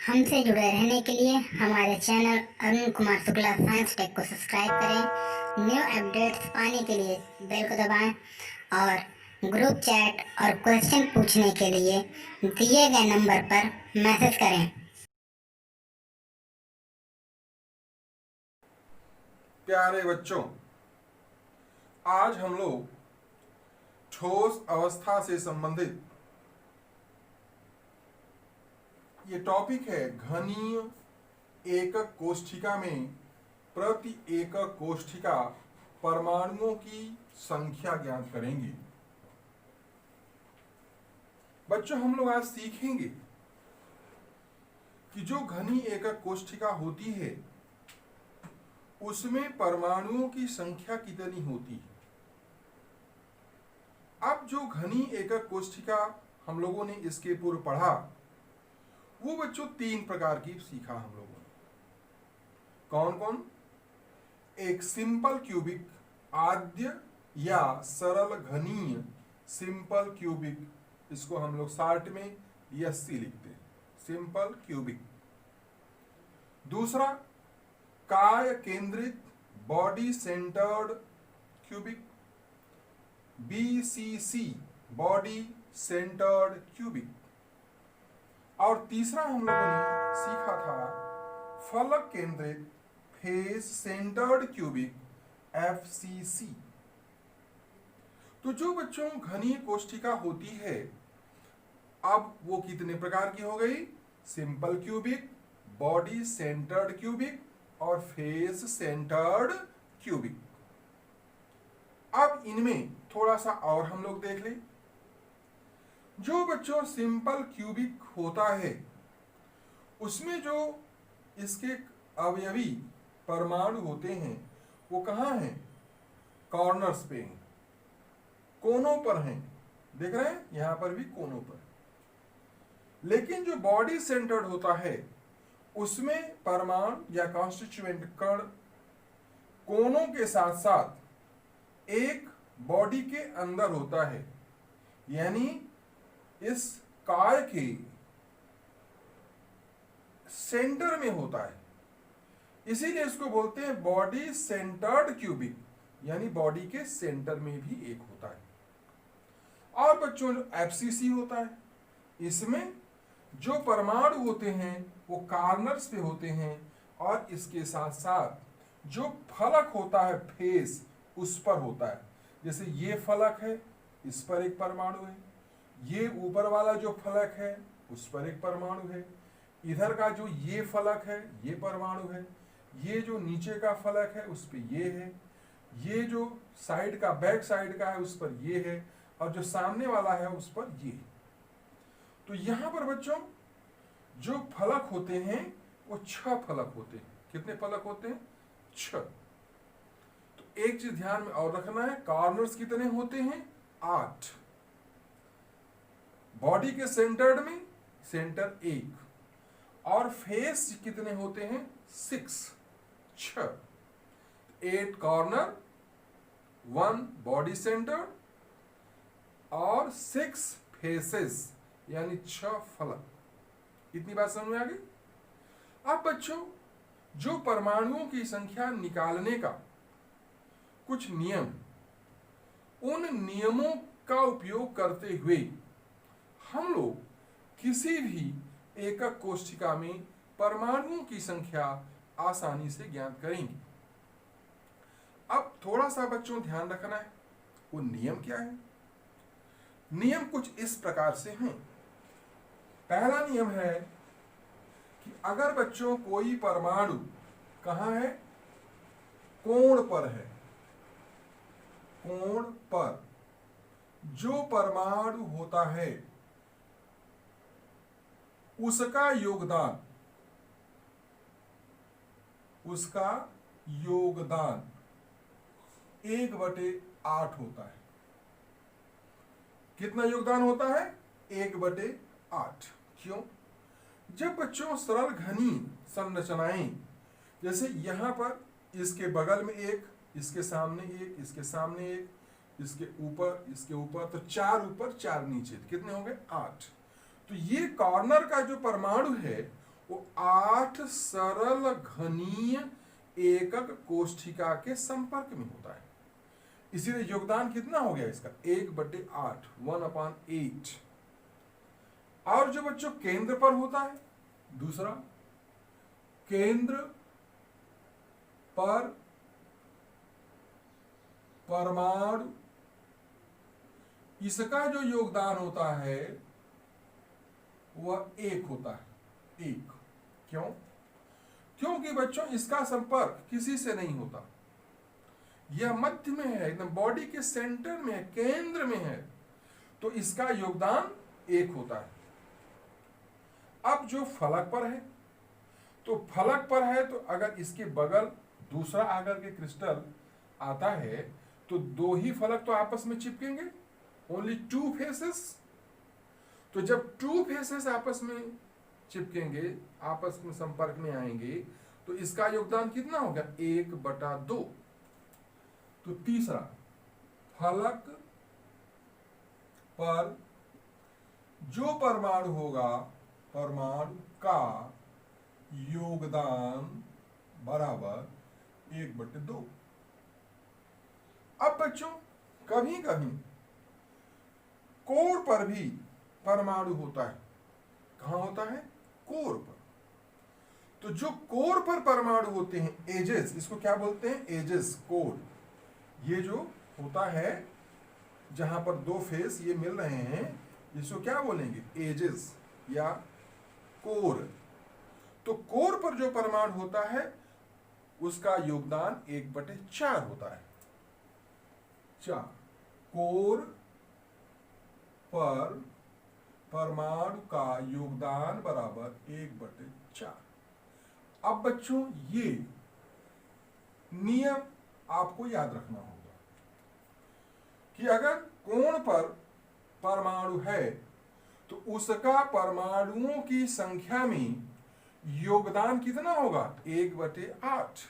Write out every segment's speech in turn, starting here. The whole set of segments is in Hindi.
हमसे जुड़े रहने के लिए हमारे channel Arun Kumar Shukla science tech को सब्सक्राइब करें। न्यू अपडेट्स पाने के लिए बेल को दबाएं और ग्रुप चैट और क्वेश्चन पूछने के लिए दिए गए नंबर पर मैसेज करें। प्यारे बच्चों, आज हम लोग ठोस अवस्था से संबंधित ये टॉपिक है घनीय एकक कोष्ठिका में प्रति एकक कोष्ठिका परमाणुओं की संख्या ज्ञात करेंगे। बच्चों, हम लोग आज सीखेंगे कि जो घनी एकक कोष्ठिका होती है उसमें परमाणुओं की संख्या कितनी होती है। अब जो घनी एकक कोष्ठिका हम लोगों ने इसके पूर्व पढ़ा वो बच्चों 3 प्रकार की सीखा हम लोगों ने। कौन कौन? एक सिंपल क्यूबिक आद्य या सरल घनीय सिंपल क्यूबिक, इसको हम लोग शार्ट में एससी लिखते हैं, सिंपल क्यूबिक। दूसरा काय केंद्रित body centred cubic, BCC body centred cubic. और तीसरा हम लोगों ने सीखा था फलक केंद्रित फेस सेंटर्ड क्यूबिक, एफसीसी। तो जो बच्चों घनीय कोष्ठिका होती है अब वो कितने प्रकार की हो गई? Simple cubic, body centred cubic और फेस सेंटर्ड क्यूबिक। अब इनमें थोड़ा सा और हम लोग देख लें। जो बच्चों सिंपल क्यूबिक होता है उसमें जो इसके अवयवी परमाणु होते हैं वो कहाँ हैं? कॉर्नर्स पे हैं, कोनों पर हैं। देख रहे हैं यहां पर भी कोनों पर। लेकिन जो बॉडी सेंटर्ड होता है उसमें परमाणु या कॉन्स्टिट्यूएंट कण कोनों के साथ साथ एक बॉडी के अंदर होता है, यानी इस काय के सेंटर में होता है। इसीलिए इसको बोलते हैं बॉडी सेंटर्ड क्यूबिक, यानी बॉडी के सेंटर में भी एक होता है। और बच्चों जो एफसीसी होता है इसमें जो परमाणु होते हैं वो कार्नर्स पे होते हैं और इसके साथ साथ जो फलक होता है फेस उस पर होता है। जैसे ये फलक है, इस पर एक परमाणु है, ये ऊपर वाला जो फलक है उस पर एक परमाणु है, इधर का जो ये फलक है ये परमाणु है, ये जो नीचे का फलक है उस पर ये है, ये जो साइड का बैक साइड का है उस पर ये है और जो सामने वाला है उस पर ये। तो यहां पर बच्चों जो फलक होते हैं वो 6 फलक होते हैं। कितने फलक होते हैं? 6। तो एक चीज ध्यान में और रखना है, कॉर्नर्स कितने होते हैं? 8। बॉडी के सेंटर्ड में सेंटर 1 और फेस कितने होते हैं? 6। 8 कॉर्नर, 1 बॉडी सेंटर और 6 फेसेस, यानी 6 फलक। इतनी बात समझ में आ गई? अब बच्चों जो परमाणुओं की संख्या निकालने का कुछ नियम, उन नियमों का उपयोग करते हुए हम लोग किसी भी एकक कोष्ठिका में परमाणुओं की संख्या आसानी से ज्ञात करेंगे। अब थोड़ा सा बच्चों ध्यान रखना है, वो नियम क्या है? नियम कुछ इस प्रकार से हैं। पहला नियम है कि अगर बच्चों कोई परमाणु कहां है? कोण पर है। कोण पर जो परमाणु होता है उसका योगदान 1/8 होता है। कितना योगदान होता है? 1/8। क्यों? जब बच्चों सरल घनी संरचनाएं, जैसे यहां पर इसके बगल में एक, इसके सामने एक, इसके सामने एक, इसके ऊपर, तो 4 ऊपर 4 नीचे, कितने हो गए? 8। तो ये कॉर्नर का जो परमाणु है वो 8 सरल घनीय एकक कोष्ठिका के संपर्क में होता है। इसीलिए योगदान कितना हो गया इसका 1/8, 1/8। और जो बच्चों केंद्र पर होता है, दूसरा केंद्र पर परमाणु, इसका जो योगदान होता है वह 1 होता है। 1 क्यों? क्योंकि बच्चों इसका संपर्क किसी से नहीं होता, यह मध्य में है, एकदम बॉडी के सेंटर में है, केंद्र में है, तो इसका योगदान 1 होता है। अब जो फलक पर है, तो फलक पर है तो अगर इसके बगल दूसरा आकर के क्रिस्टल आता है तो 2 ही फलक तो आपस में चिपकेंगे, ओनली 2 फेसेस। तो जब 2 फेसेस आपस में चिपकेंगे, आपस में संपर्क में आएंगे, तो इसका योगदान कितना होगा 1/2। तो तीसरा फलक पर जो परमाणु होगा, परमाणु का योगदान बराबर 1/2। अब बच्चों कभी कभी कोर पर भी परमाणु होता है। कहां होता है? कोर पर। तो जो कोर पर परमाणु होते हैं, एजेस, इसको क्या बोलते हैं? Edges, core. ये जो होता है जहां पर 2 फेस ये मिल रहे हैं, इसको क्या बोलेंगे? एजेस या कोर। तो कोर पर जो परमाणु होता है उसका योगदान 1/4 होता है। 4 कोर पर परमाणु का योगदान बराबर 1/4। अब बच्चों ये नियम आपको याद रखना होगा कि अगर कोण पर परमाणु है तो उसका परमाणुओं की संख्या में योगदान कितना होगा? 1/8।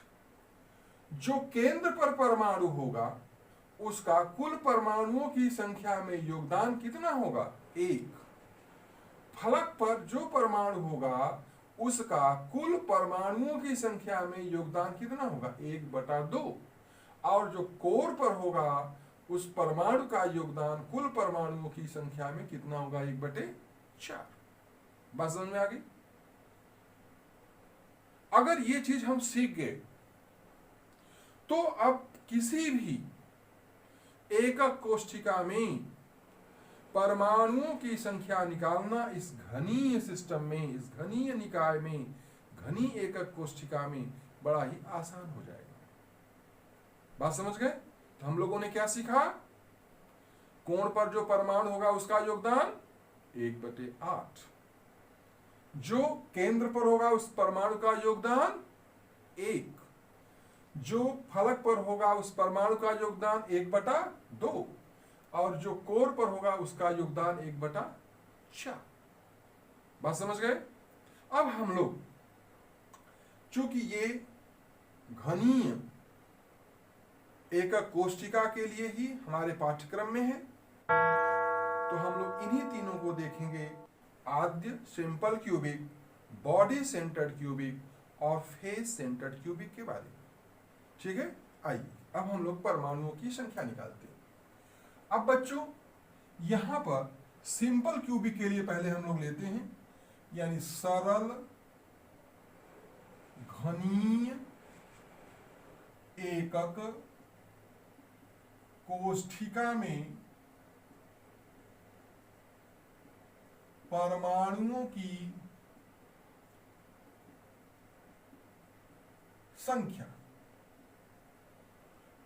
जो केंद्र पर परमाणु होगा उसका कुल परमाणुओं की संख्या में योगदान कितना होगा? 1। फलक पर जो परमाणु होगा उसका कुल परमाणुओं की संख्या में योगदान कितना होगा? 1/2। और जो कोर पर होगा उस परमाणु का योगदान कुल परमाणुओं की संख्या में कितना होगा? 1/4। बात समझ में आ गई? अगर ये चीज हम सीख गए तो अब किसी भी एकक कोष्ठिका में परमाणुओं की संख्या निकालना इस घनीय सिस्टम में, इस घनीय निकाय में, घनी एकक कोष्ठिका में बड़ा ही आसान हो जाएगा। बात समझ गए? तो हम लोगों ने क्या सीखा? कोण पर जो परमाणु होगा उसका योगदान 1/8। जो केंद्र पर होगा उस परमाणु का योगदान 1। जो फलक पर होगा उस परमाणु का योगदान 1/2। और जो कोर पर होगा उसका योगदान 1/4। बात समझ गए? अब हम लोग चूंकि ये घनीय एकक कोष्ठिका के लिए ही हमारे पाठ्यक्रम में है, तो हम लोग इन्हीं तीनों को देखेंगे। आद्य simple cubic, body centred cubic और फेस सेंटर्ड क्यूबिक के बारे में। ठीक है, आइए अब हम लोग परमाणुओं की संख्या निकालते हैं। अब बच्चों यहां पर सिंपल क्यूबिक के लिए पहले हम लोग लेते हैं, यानी सरल घनीय एकक कोष्ठिका में परमाणुओं की संख्या।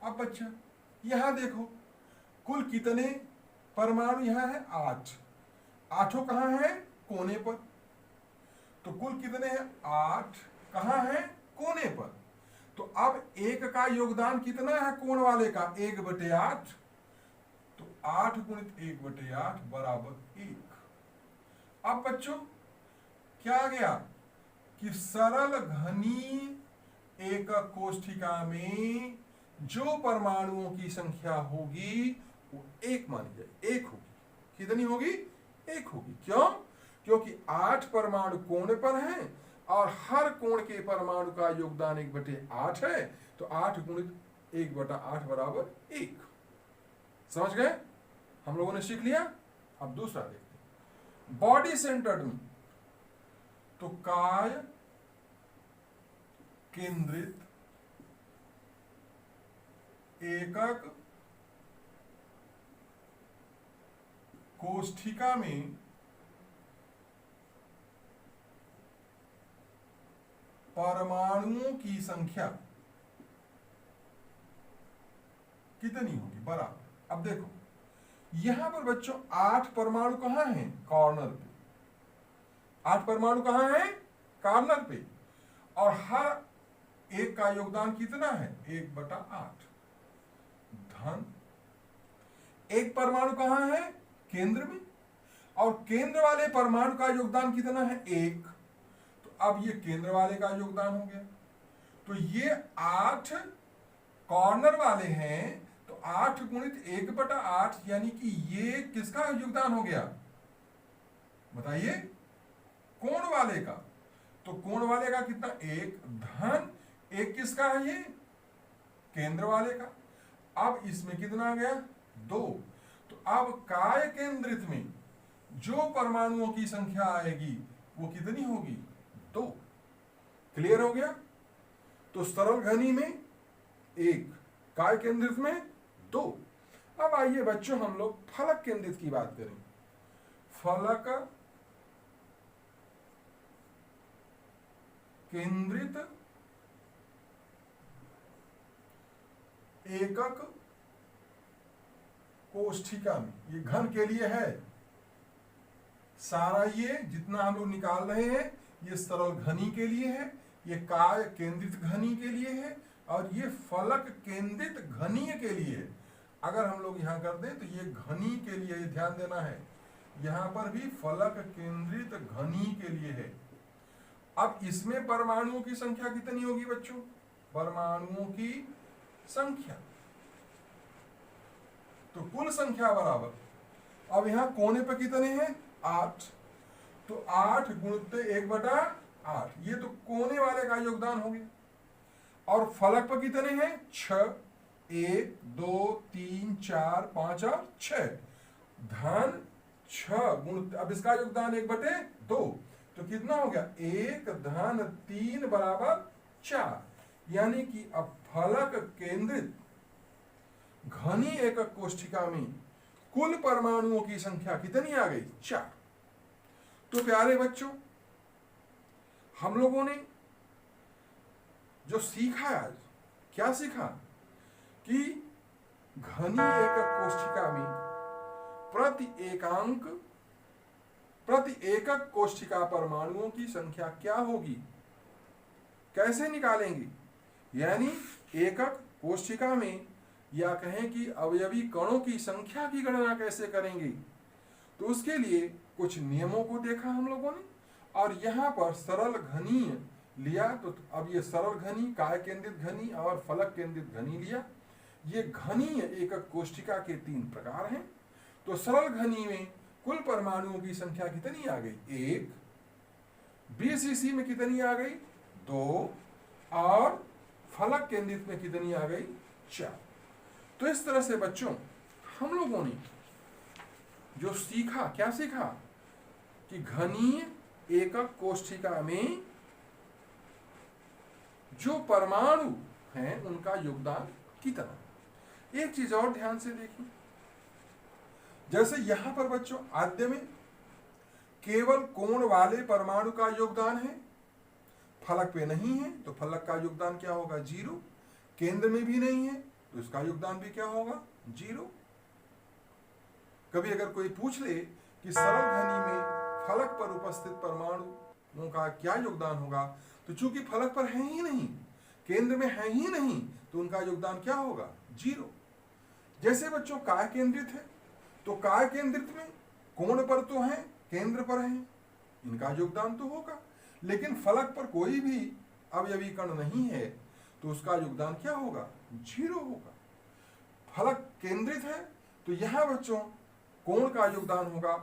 अब बच्चा यहां देखो कुल कितने परमाणु यहां है? 8। 8 कहां है? कोने पर। तो कुल कितने हैं? 8 कहां है? कोने पर। तो अब 1 का योगदान कितना है कोण वाले का? 1/8। तो 8 गुणित 1/8 बराबर 1। अब बच्चों क्या आ गया कि सरल घनी एकक कोष्ठिका में जो परमाणुओं की संख्या होगी वो 1 मानी जाए, 1 होगी। कितनी होगी? 1 होगी। क्यों? क्योंकि 8 परमाणु कोने पर हैं और हर कोण के परमाणु का योगदान 1/8 है, तो 8 गुणित 1/8 बराबर 1। समझ गए? हम लोगों ने सीख लिया। अब दूसरा देखते हैं, बॉडी सेंटर्ड में, तो काय केंद्रित एकक कोष्ठिका में परमाणुओं की संख्या कितनी होगी? बराबर। अब देखो यहां पर बच्चों 8 परमाणु कहां हैं? कॉर्नर पे। 8 परमाणु कहां हैं? कॉर्नर पे। और हर एक का योगदान कितना है? 1/8। धन एक परमाणु कहां है? केंद्र में। और केंद्र वाले परमाणु का योगदान कितना है? 1। तो अब ये केंद्र वाले का योगदान हो गया। तो ये 8 कॉर्नर वाले हैं, तो 8 गुणित 1/8 यानी कि ये किसका योगदान हो गया? बताइए। कोण वाले का। तो कोण वाले का कितना? 1। धन 1 किसका है? ये केंद्र वाले का। अब इसमें कितना आ गया? 2। तो अब काय केंद्रित में जो परमाणुओं की संख्या आएगी वो कितनी होगी? 2। क्लियर हो गया? तो सरल घनी में 1, काय केंद्रित में 2। अब आइए बच्चों हम लोग फलक केंद्रित की बात करें। फलक केंद्रित एकक कोष्ठिका में, ये घन के लिए है सारा, ये जितना हम लोग निकाल रहे हैं ये सरल घनी के लिए है, ये काय केंद्रित घनी के लिए है, और ये फलक केंद्रित घनीय के लिए है। अगर हम लोग यहां कर दें तो ये घनी के लिए, ये ध्यान देना है, यहां पर भी फलक केंद्रित घनी के लिए है। अब इसमें परमाणुओं की संख्या कितनी होगी बच्चों? परमाणुओं की संख्या, तो कुल संख्या बराबर, अब यहां कोने पर कितने हैं? 8। तो 8 गुणित 1/8, ये तो कोने वाले का योगदान हो गया। और फलक पर कितने हैं? 6। 1 2 3 4 5 और 6। धन 6 गुणित, अब इसका योगदान 1/2, तो कितना हो गया? 1 धन 3 बराबर 4। यानी कि अब फलक केंद्रित घनी एकक कोष्ठिका में कुल परमाणुओं की संख्या कितनी आ गई? 4। तो प्यारे बच्चों, हम लोगों ने जो सीखा आज, क्या सीखा? कि घनी एकक कोष्ठिका में प्रति एकक कोष्ठिका परमाणुओं की संख्या क्या होगी, कैसे निकालेंगे? यानी एकक कोष्ठिका में, या कहें कि अवयवी कणों की संख्या की गणना कैसे करेंगे, तो उसके लिए कुछ नियमों को देखा हम लोगों ने। और यहां पर सरल घनीय लिया, तो अब ये सरल घनी, काय केंद्रित घनी और फलक केंद्रित घनी लिया। ये घनीय एकक कोष्ठिका के 3 प्रकार हैं। तो सरल घनी में कुल परमाणुओं की संख्या कितनी आ गई? 1। बीसीसी में कितनी आ गई? 2। और फलक केंद्रित में कितनी आ गई? 4। तो इस तरह से बच्चों हम लोगों ने जो सीखा, क्या सीखा? कि घनीय एकक कोष्ठिका में जो परमाणु हैं उनका योगदान कितना। एक चीज और ध्यान से देखिए, जैसे यहां पर बच्चों आद्य में केवल कोण वाले परमाणु का योगदान है, फलक पे नहीं है, तो फलक का योगदान क्या होगा? 0। केंद्र में भी नहीं है, तो इसका योगदान भी क्या होगा? 0। कभी अगर कोई पूछ ले कि सरल घनी में फलक पर उपस्थित परमाणुओं का क्या योगदान होगा, तो चूंकि फलक पर है ही नहीं, केंद्र में है ही नहीं, तो उनका योगदान क्या होगा? 0। जैसे बच्चों काय केंद्रित है, तो काय केंद्रित में कोण पर तो है, केंद्र पर है, इनका योगदान तो होगा। लेकिन फलक पर कोई भी अवयवी कण नहीं है, तो उसका योगदान क्या होगा? 0 होगा। फलक केंद्रित है, तो यहां बच्चों कोण का योगदान होगा,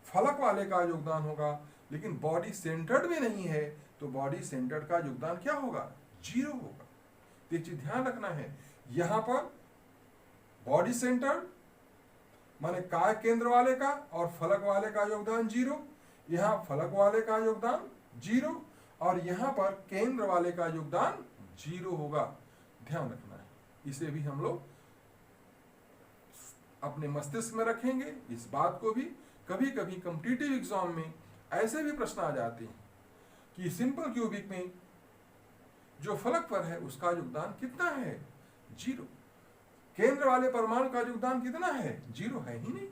फलक वाले का योगदान होगा, लेकिन बॉडी सेंटर्ड में नहीं है, तो बॉडी सेंटर्ड का योगदान क्या होगा? 0 होगा। तो एक चीज ध्यान रखना है, यहां पर बॉडी सेंटर्ड माने काय केंद्र वाले का और फलक वाले का योगदान 0, यहां फलक वाले का योगदान 0 और यहां पर केंद्र वाले का योगदान 0 होगा। ध्यान रखना है, इसे भी हम लोग अपने मस्तिष्क में रखेंगे। इस बात को भी कभी कभी कॉम्पिटिटिव एग्जाम में ऐसे भी प्रश्न आ जाते हैं कि सिंपल क्यूबिक में जो फलक पर है उसका योगदान कितना है? 0। केंद्र वाले परमाणु का योगदान कितना है? 0 है ही नहीं।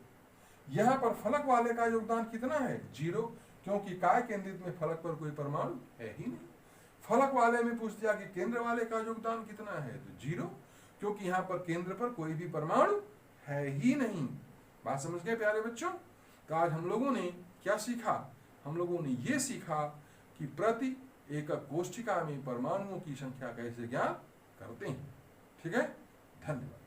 यहां पर फलक वाले का योगदान कितना है? 0, क्योंकि काय केंद्रित में फलक पर कोई परमाणु है ही नहीं। फलक वाले में पूछ दिया कि केंद्र वाले का योगदान कितना है, तो 0, क्योंकि यहां पर केंद्र पर कोई भी परमाणु है ही नहीं। बात समझ गए प्यारे बच्चों? तो आज हम लोगों ने क्या सीखा? हम लोगों ने ये सीखा कि प्रति एकक कोष्ठिका में परमाणुओं की संख्या कैसे ज्ञात करते हैं। ठीक है, धन्यवाद।